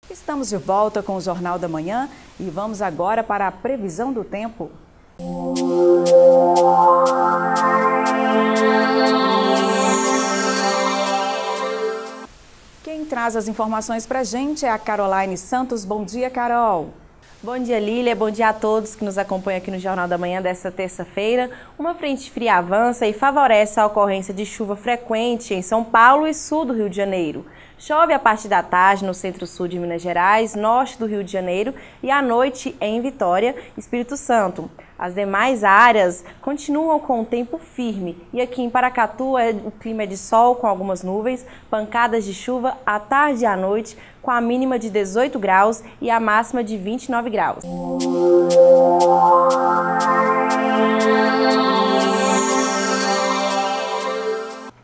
Estamos de volta com o Jornal da Manhã e vamos agora para a previsão do tempo. Quem traz as informações para a gente é a Caroline Santos. Bom dia, Carol. Bom dia, Lília. Bom dia a todos que nos acompanham aqui no Jornal da Manhã desta terça-feira. Uma frente fria avança e favorece a ocorrência de chuva frequente em São Paulo e sul do Rio de Janeiro. Chove a partir da tarde no centro-sul de Minas Gerais, norte do Rio de Janeiro e à noite em Vitória, Espírito Santo. As demais áreas continuam com o tempo firme e aqui em Paracatu o clima é de sol com algumas nuvens, pancadas de chuva à tarde e à noite, com a mínima de 18 graus e a máxima de 29 graus.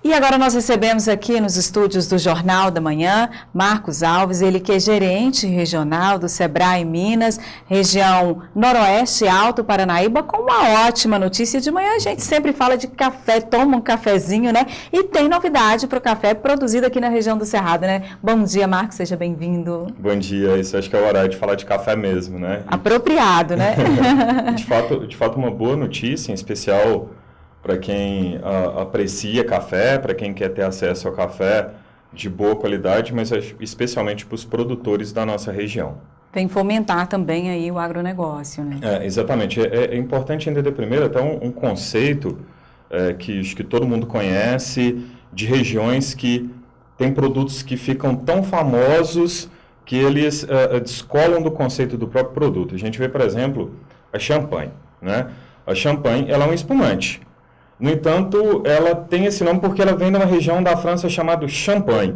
E agora nós recebemos aqui nos estúdios do Jornal da Manhã, Marcos Alves, ele que é gerente regional do Sebrae Minas, região Noroeste Alto Paranaíba, com uma ótima notícia. De manhã a gente sempre fala de café, toma um cafezinho, né? E tem novidade para o café produzido aqui na região do Cerrado, né? Bom dia, Marcos, seja bem-vindo. Bom dia, isso acho que é o horário de falar de café mesmo, né? Apropriado, né? De fato uma boa notícia, em especial para quem aprecia café, para quem quer ter acesso ao café de boa qualidade, mas especialmente para os produtores da nossa região. Vem fomentar também aí o agronegócio, né? Exatamente. É importante entender primeiro até um conceito que acho que todo mundo conhece, de regiões que têm produtos que ficam tão famosos que eles descolam do conceito do próprio produto. A gente vê, por exemplo, a champanhe, né? A champanhe, ela é um espumante. No entanto, ela tem esse nome porque ela vem de uma região da França chamada Champagne.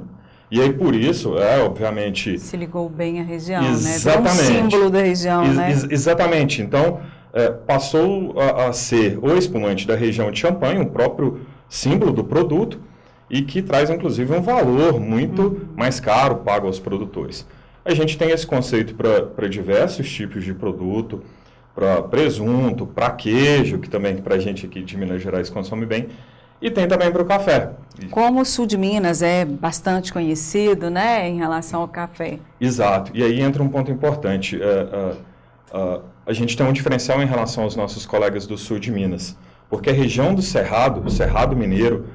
E aí, por isso, obviamente... Se ligou bem a região, exatamente, né? É um símbolo da região, né? Exatamente. Então, passou a ser o espumante da região de Champagne, o próprio símbolo do produto, e que traz, inclusive, um valor muito mais caro pago aos produtores. A gente tem esse conceito para diversos tipos de produto, para presunto, para queijo, que também para a gente aqui de Minas Gerais consome bem, e tem também para o café. Como o sul de Minas é bastante conhecido, né, em relação ao café. Exato, e aí entra um ponto importante. A gente tem um diferencial em relação aos nossos colegas do sul de Minas, porque a região do Cerrado, o Cerrado Mineiro,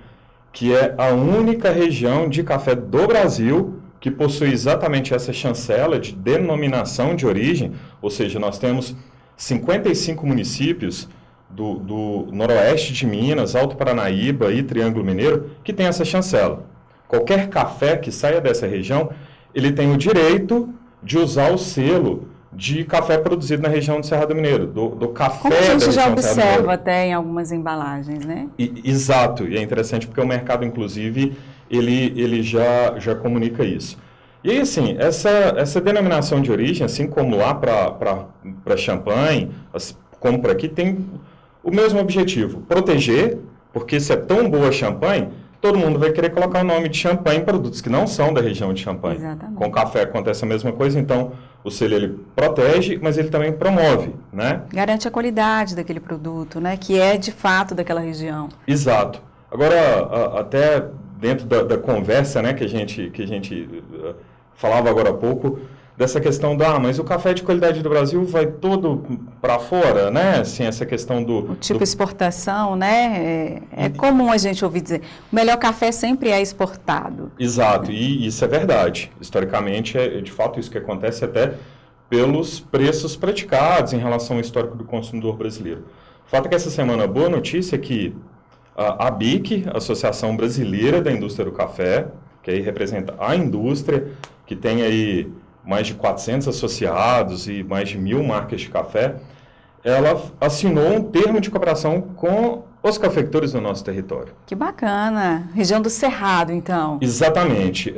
que é a única região de café do Brasil que possui exatamente essa chancela de denominação de origem, ou seja, nós temos 55 municípios do noroeste de Minas, Alto Paranaíba e Triângulo Mineiro, que tem essa chancela. Qualquer café que saia dessa região, ele tem o direito de usar o selo de café produzido na região do Cerrado Mineiro, do café da região do Cerrado Mineiro. Como a gente já observa até em algumas embalagens, né? Exato, e é interessante porque o mercado, inclusive, ele já comunica isso. E aí, assim, essa denominação de origem, assim como lá para champanhe, como para aqui, tem o mesmo objetivo, proteger, porque se é tão boa a champanhe, todo mundo vai querer colocar o nome de champanhe em produtos que não são da região de Champagne. Exatamente. Com café acontece a mesma coisa, então o selo ele protege, mas ele também promove, né? Garante a qualidade daquele produto, né? Que é de fato daquela região. Exato. Agora, até dentro da conversa, né, que a gente falava agora há pouco, dessa questão mas o café de qualidade do Brasil vai todo para fora, né? Assim, essa questão do... O tipo exportação, né? É comum a gente ouvir dizer, o melhor café sempre é exportado. Exato, e isso é verdade. Historicamente, é de fato isso que acontece até pelos preços praticados em relação ao histórico do consumidor brasileiro. O fato é que essa semana, a boa notícia é que a ABIC, Associação Brasileira da Indústria do Café, que aí representa a indústria, que tem aí mais de 400 associados e mais de 1.000 marcas de café, ela assinou um termo de cooperação com os cafeicultores do nosso território. Que bacana! Região do Cerrado, então. Exatamente.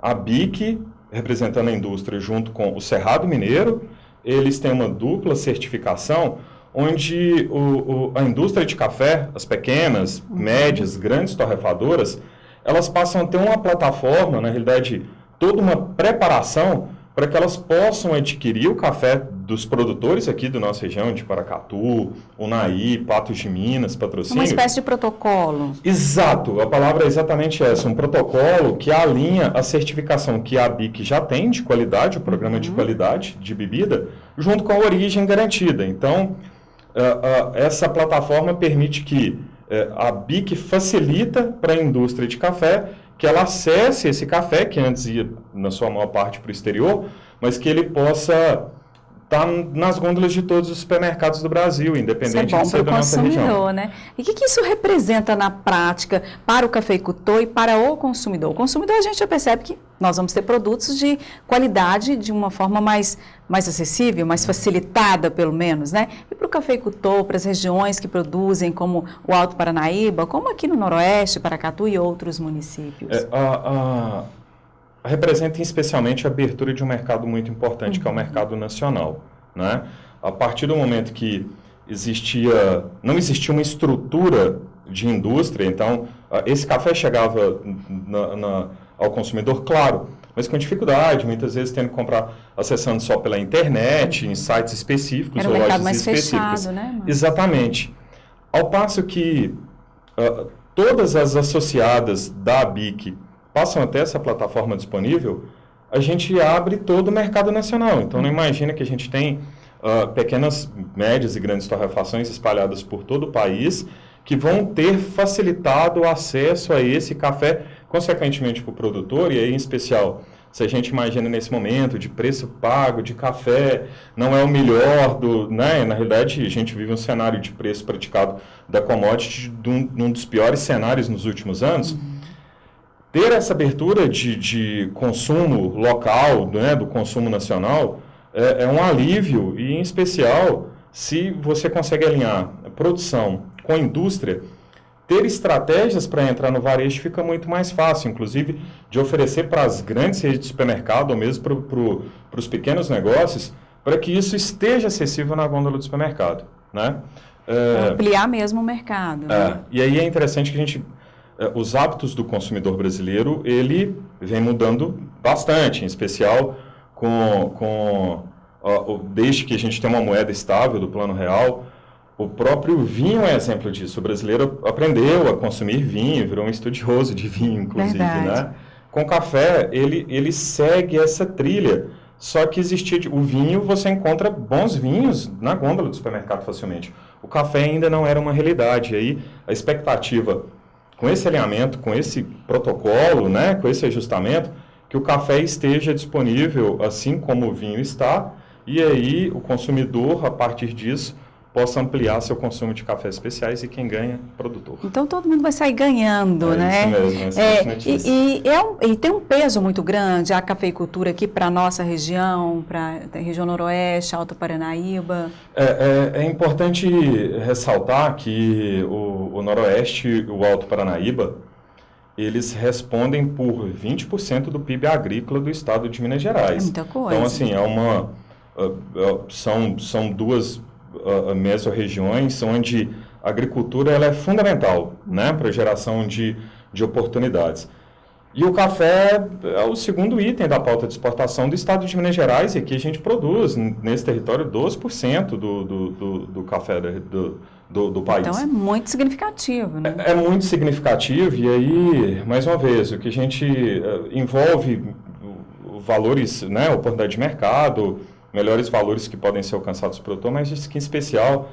A BIC, representando a indústria, junto com o Cerrado Mineiro, eles têm uma dupla certificação, onde a indústria de café, as pequenas, médias, grandes torrefadoras, elas passam a ter uma plataforma, na realidade, toda uma preparação para que elas possam adquirir o café dos produtores aqui da nossa região, de Paracatu, Unai, Patos de Minas, Patrocínio. Uma espécie de protocolo. Exato, a palavra é exatamente essa, um protocolo que alinha a certificação que a ABIC já tem de qualidade, o programa de qualidade de bebida, junto com a origem garantida. Então, essa plataforma permite que a ABIC facilita para a indústria de café que ela acesse esse café, que antes ia, na sua maior parte, para o exterior, mas que ele possa estar nas gôndolas de todos os supermercados do Brasil, independente de ser da nossa região. Né? E o que isso representa na prática para o cafeicultor e para o consumidor? O consumidor, a gente já percebe que nós vamos ter produtos de qualidade de uma forma mais acessível, mais facilitada, pelo menos, né? E para o cafeicultor, para as regiões que produzem, como o Alto Paranaíba, como aqui no Noroeste, Paracatu e outros municípios? Representa especialmente a abertura de um mercado muito importante, que é o mercado nacional, né? A partir do momento que não existia uma estrutura de indústria, então esse café chegava ao consumidor, claro, mas com dificuldade, muitas vezes tendo que comprar, acessando só pela internet, em sites específicos ou lojas específicas. Fechado, né, exatamente. Ao passo que todas as associadas da ABIC passam até essa plataforma disponível, a gente abre todo o mercado nacional. Então, não imagina que a gente tem pequenas, médias e grandes torrefações espalhadas por todo o país que vão ter facilitado o acesso a esse café, consequentemente, para o produtor, e aí, em especial, se a gente imagina nesse momento de preço pago, de café, não é o melhor né? Na realidade, a gente vive um cenário de preço praticado da commodity de um dos piores cenários nos últimos anos. Ter essa abertura de consumo local, né, do consumo nacional, é um alívio, e em especial, se você consegue alinhar a produção com a indústria, ter estratégias para entrar no varejo fica muito mais fácil, inclusive de oferecer para as grandes redes de supermercado, ou mesmo para os pequenos negócios, para que isso esteja acessível na gôndola do supermercado, né? Ampliar mesmo o mercado. Né? E aí é interessante que os hábitos do consumidor brasileiro, ele vem mudando bastante, em especial desde que a gente tem uma moeda estável do Plano Real. O próprio vinho é exemplo disso. O brasileiro aprendeu a consumir vinho, virou um estudioso de vinho, inclusive, né? Com o café, ele segue essa trilha. Só que o vinho, você encontra bons vinhos na gôndola do supermercado facilmente. O café ainda não era uma realidade. E aí, a expectativa, com esse alinhamento, com esse protocolo, né, com esse ajustamento, que o café esteja disponível assim como o vinho está, e aí o consumidor, a partir disso, possa ampliar seu consumo de cafés especiais, e quem ganha, produtor. Então todo mundo vai sair ganhando, né? Isso mesmo, e tem um peso muito grande a cafeicultura aqui para a nossa região, para a região Noroeste, Alto Paranaíba. É importante ressaltar que o Noroeste e o Alto Paranaíba, eles respondem por 20% do PIB agrícola do estado de Minas Gerais. É muita coisa. Então, assim, são duas mesorregiões onde a agricultura ela é fundamental, né, para a geração de oportunidades. E o café é o segundo item da pauta de exportação do estado de Minas Gerais, e aqui a gente produz, nesse território, 12% do café do país. Então é muito significativo, né? É muito significativo, e aí, mais uma vez, o que a gente envolve valores, né, oportunidade de mercado, melhores valores que podem ser alcançados pelo produtor, mas que em especial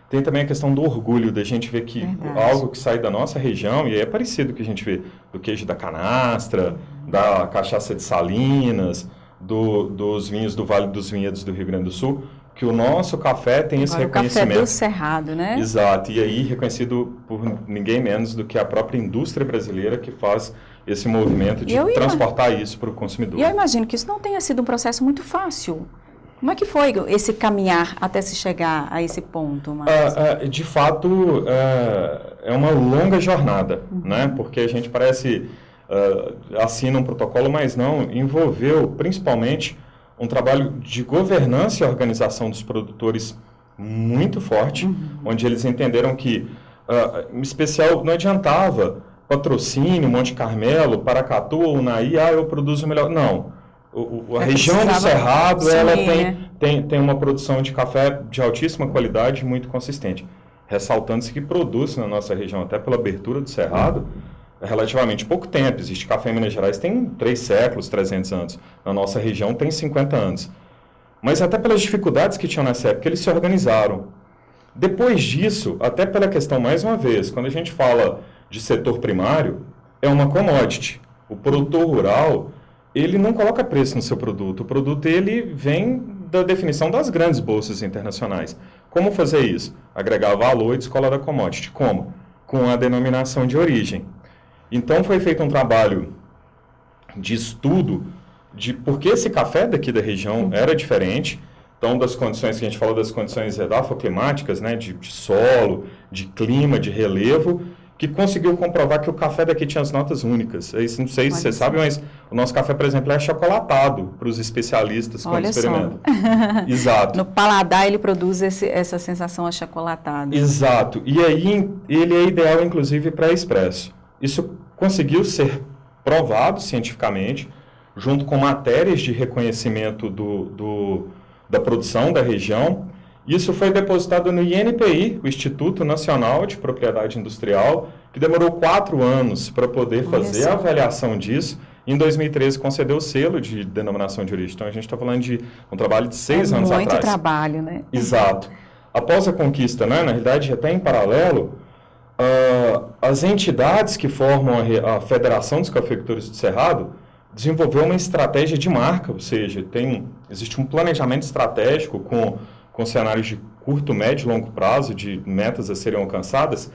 tem também a questão do orgulho, da gente ver que algo que sai da nossa região, e é parecido com o que a gente vê do queijo da canastra, da cachaça de Salinas, dos vinhos do Vale dos Vinhedos do Rio Grande do Sul, que o nosso café tem esse reconhecimento. O café do Cerrado, né? Exato, e aí reconhecido por ninguém menos do que a própria indústria brasileira, que faz esse movimento de transportar isso para o consumidor. E eu imagino que isso não tenha sido um processo muito fácil. Como é que foi esse caminhar até se chegar a esse ponto, Márcio? De fato, é uma longa jornada, né? Porque a gente parece assina um protocolo, mas não envolveu principalmente um trabalho de governança e organização dos produtores muito forte, onde eles entenderam que, em especial, não adiantava Patrocínio, Monte Carmelo, Paracatu ou Unai, eu produzo melhor. Não. A região do Cerrado, ela né? tem uma produção de café de altíssima qualidade, muito consistente. Ressaltando-se que produz na nossa região, até pela abertura do Cerrado, relativamente pouco tempo. Existe café em Minas Gerais, tem 3 séculos, 300 anos. Na nossa região tem 50 anos. Mas até pelas dificuldades que tinham nessa época, eles se organizaram. Depois disso, até pela questão, mais uma vez, quando a gente fala de setor primário, é uma commodity. O produtor rural, ele não coloca preço no seu produto. O produto, ele vem da definição das grandes bolsas internacionais. Como fazer isso? Agregar valor e descolar da commodity. Como? Com a denominação de origem. Então, foi feito um trabalho de estudo de por que esse café daqui da região era diferente. Então, das condições que a gente falou, das condições edafoclimáticas, né, de solo, de clima, de relevo, que conseguiu comprovar que o café daqui tinha as notas únicas. Isso, não sei se você sabe, mas o nosso café, por exemplo, é achocolatado para os especialistas quando experimentam. Exato. No paladar ele produz essa sensação achocolatada. Exato. E aí ele é ideal, inclusive, para expresso. Isso conseguiu ser provado cientificamente, junto com matérias de reconhecimento da produção da região. Isso foi depositado no INPI, o Instituto Nacional de Propriedade Industrial, que demorou 4 anos para poder fazer a avaliação disso. Em 2013, concedeu o selo de denominação de origem. Então, a gente está falando de um trabalho de 6 anos atrás. Muito trabalho, né? Exato. Após a conquista, né, na realidade, até em paralelo, as entidades que formam a Federação dos Cafeicultores do Cerrado desenvolveu uma estratégia de marca, ou seja, existe um planejamento estratégico com cenários de curto, médio e longo prazo, de metas a serem alcançadas,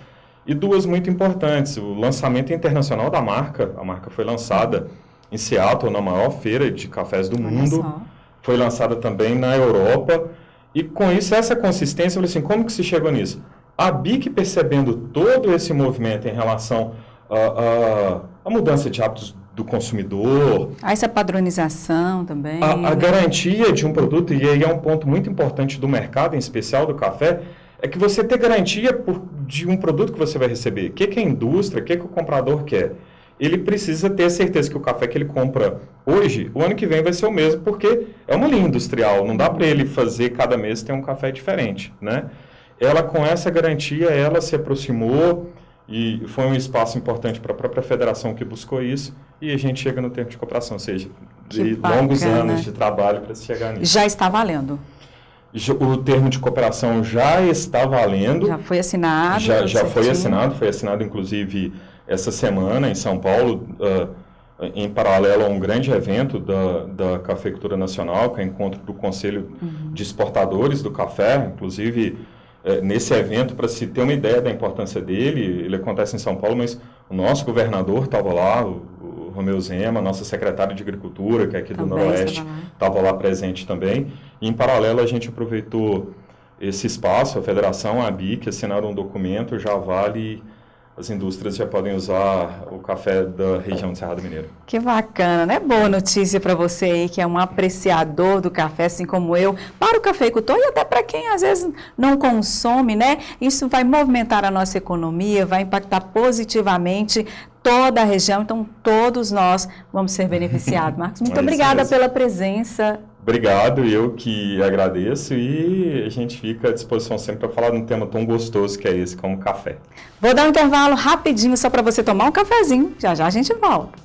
e 2 muito importantes. O lançamento internacional da marca, a marca foi lançada em Seattle, na maior feira de cafés do mundo, foi lançada também na Europa, e com isso, essa consistência, eu falei assim, como que se chegou nisso? A BIC, percebendo todo esse movimento em relação à mudança de hábitos do consumidor. Essa padronização também. A garantia de um produto, e aí é um ponto muito importante do mercado, em especial do café, é que você ter garantia de um produto que você vai receber. O que é a indústria, o que o comprador quer? Ele precisa ter certeza que o café que ele compra hoje, o ano que vem vai ser o mesmo, porque é uma linha industrial, não dá para ele fazer cada mês ter um café diferente, né? Ela, com essa garantia, ela se aproximou e foi um espaço importante para a própria federação que buscou isso, e a gente chega no termo de cooperação, ou seja, de longos anos de trabalho para se chegar nisso. Já está valendo? O termo de cooperação já está valendo. Já foi assinado? Já foi assinado inclusive essa semana em São Paulo, em paralelo a um grande evento da Cafeicultura Nacional, que é o encontro do Conselho de Exportadores do Café, inclusive nesse evento, para se ter uma ideia da importância dele. Ele acontece em São Paulo, mas o nosso governador estava lá, o Romeu Zema, nossa secretária de Agricultura, que é aqui do Noroeste, estava lá presente também. E, em paralelo, a gente aproveitou esse espaço, a Federação, a BIC, assinaram um documento, já vale, as indústrias já podem usar o café da região do Cerrado Mineiro. Que bacana, né? Boa notícia para você aí, que é um apreciador do café, assim como eu, para o cafeicultor e até para quem às vezes não consome, né? Isso vai movimentar a nossa economia, vai impactar positivamente toda a região, então todos nós vamos ser beneficiados. Marcos, muito obrigada pela presença. Obrigado, eu que agradeço, e a gente fica à disposição sempre para falar de um tema tão gostoso que é esse, como café. Vou dar um intervalo rapidinho só para você tomar um cafezinho, já já a gente volta.